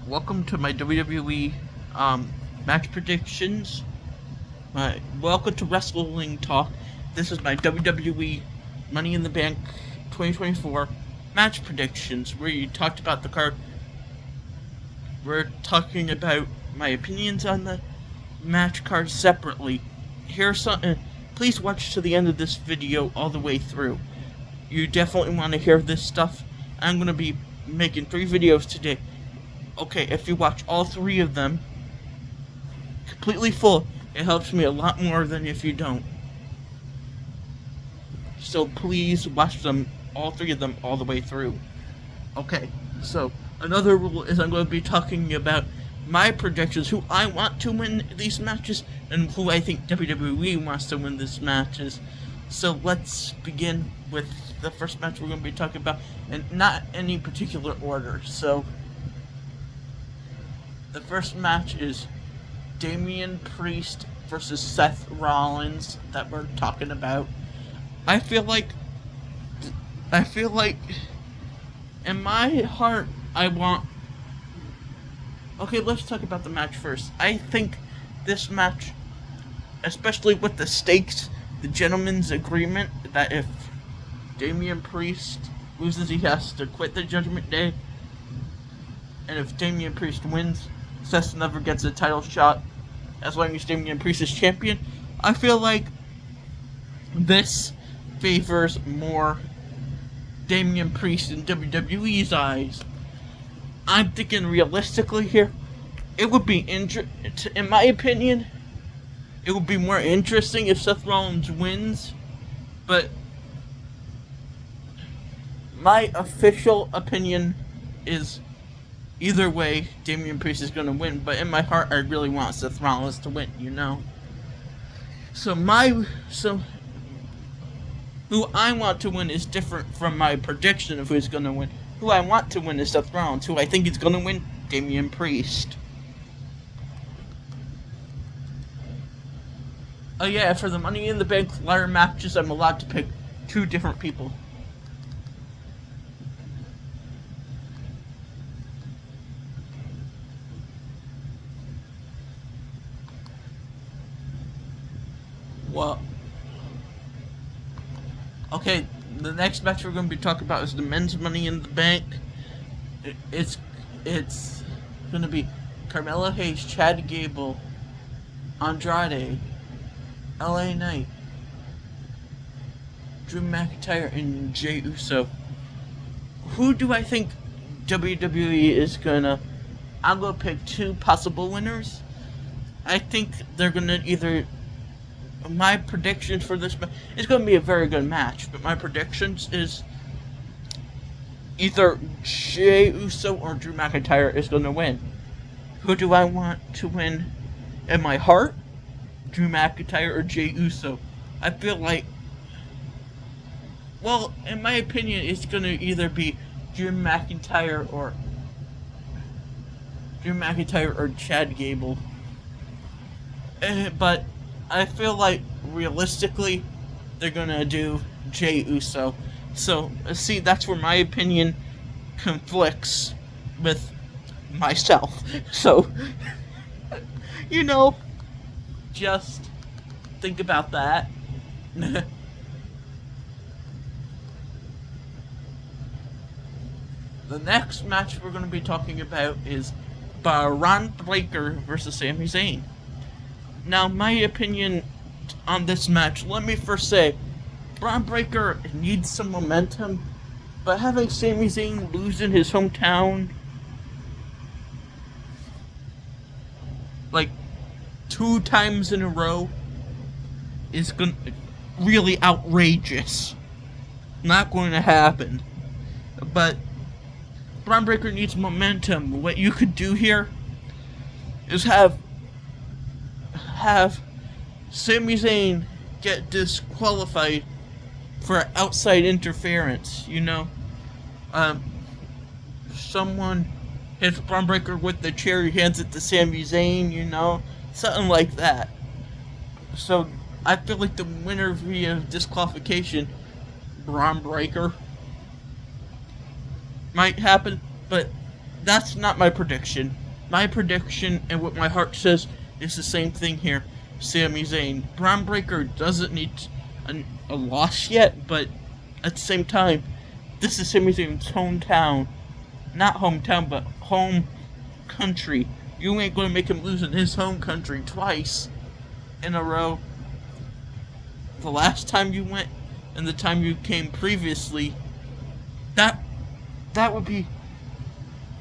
welcome to my WWE match predictions. Welcome to Wrestling Talk. This is my WWE Money in the Bank 2024 match predictions, where you talked about the card. We're talking about my opinions on the match card separately. Here's something. Please watch to the end of this video all the way through. You definitely want to hear this stuff. I'm going to be making 3 videos today. Okay, if you watch all 3 of them completely full, it helps me a lot more than if you don't. So please watch them, all 3 of them, all the way through. Okay, so another rule is I'm going to be talking about my predictions, who I want to win these matches, and who I think WWE wants to win these matches. So let's begin with the first match we're going to be talking about, and not any particular order. So the first match is Damian Priest versus Seth Rollins that we're talking about. I feel like in my heart I want... Okay, let's talk about the match first. I think this match, especially with the stakes, the gentleman's agreement that if Damian Priest loses, he has to quit the Judgment Day, and if Damian Priest wins, Seth never gets a title shot as long as Damian Priest is champion. I feel like this favors more Damian Priest in WWE's eyes. I'm thinking realistically here, it would be in my opinion, it would be more interesting if Seth Rollins wins, but my official opinion is either way, Damian Priest is going to win, but in my heart, I really want Seth Rollins to win, you know? So who I want to win is different from my prediction of who's going to win. Who I want to win is Seth Rollins. Who I think is going to win, Damian Priest. Oh yeah, for the Money in the Bank ladder matches, I'm allowed to pick 2 different people. Well, okay, the next match we're going to be talking about is the men's Money in the Bank. It's going to be Carmelo Hayes, Chad Gable, Andrade, LA Knight, Drew McIntyre, and Jey Uso. Who do I think WWE is gonna... I'm gonna pick 2 possible winners. I think they're gonna either... My predictions for this match... It's gonna be a very good match, but my predictions is either Jey Uso or Drew McIntyre is gonna win. Who do I want to win in my heart? Drew McIntyre or Jey Uso? I feel like... Well, in my opinion, it's gonna either be Drew McIntyre or Chad Gable. But I feel like realistically, they're gonna do Jey Uso. So see, that's where my opinion conflicts with myself. So you know, just think about that. The next match we're going to be talking about is Bron Breakker versus Sami Zayn. Now, my opinion on this match, let me first say, Bron Breakker needs some momentum, but having Sami Zayn lose in his hometown, like 2 times in a row, is really outrageous. Not going to happen. But Bron Breakker needs momentum. What you could do here is have Sami Zayn get disqualified for outside interference, you know? Someone hits Bron Breakker with the chair, he hands it to Sami Zayn, you know? Something like that. So, I feel like the winner via disqualification, Bron Breakker, might happen, but that's not my prediction. My prediction and what my heart says is the same thing here. Sami Zayn. Braun Breaker doesn't need a loss yet, but at the same time, this is Sami Zayn's hometown. Not hometown, but home country. You ain't gonna make him lose in his home country twice in a row. The last time you went and the time you came previously, that would be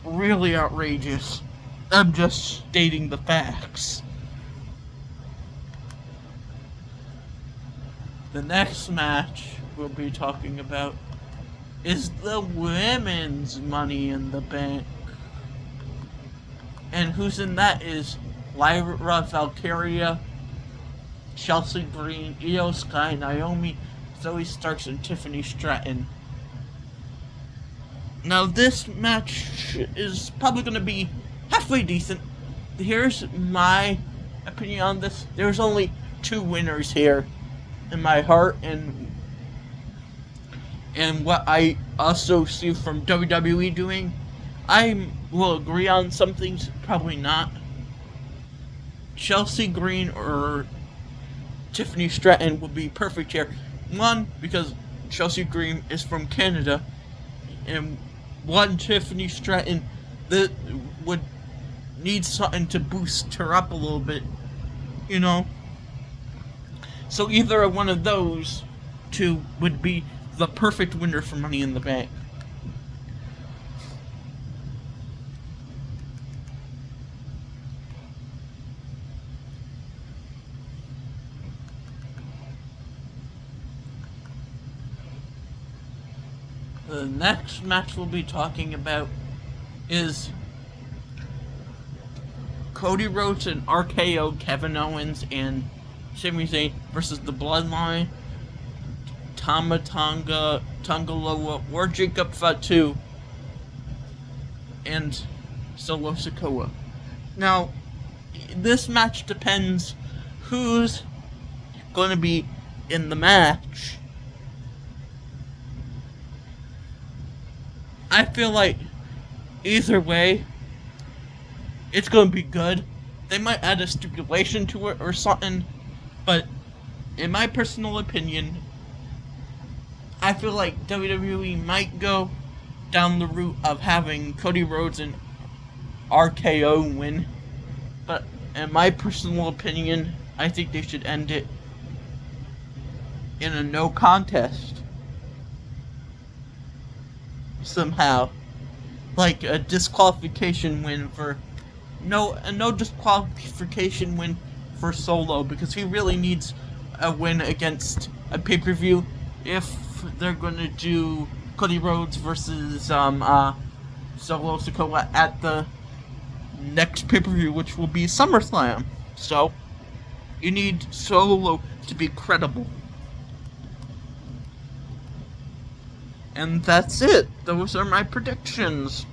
really outrageous. I'm just stating the facts. The next match we'll be talking about is the women's Money in the Bank. And who's in that is Lyra Valkyria, Chelsea Green, Io Sky, Naomi, Zoe Starks, and Tiffany Stratton. Now this match is probably going to be halfway decent. Here's my opinion on this. There's only 2 winners here in my heart, and what I also see from WWE doing. I will agree on some things, probably not. Chelsea Green or Tiffany Stratton would be perfect here. One, because Chelsea Green is from Canada, and one, Tiffany Stratton that would need something to boost her up a little bit, you know. So either one of those 2 would be the perfect winner for Money in the Bank. The next match we'll be talking about is Cody Rhodes and RKO, Kevin Owens, and Sami Zayn versus the Bloodline, Tama Tonga, Loa, or Jacob Fatu, and Solo Sikoa. Now, this match depends who's going to be in the match. I feel like either way, it's going to be good. They might add a stipulation to it or something, but in my personal opinion, I feel like WWE might go down the route of having Cody Rhodes and RKO win, but in my personal opinion, I think they should end it in a no contest. Somehow, like a disqualification win for no disqualification win for Solo, because he really needs a win against a pay-per-view if they're gonna do Cody Rhodes versus Solo Sikoa at the next pay-per-view, which will be SummerSlam. So you need Solo to be credible. And that's it. Those are my predictions.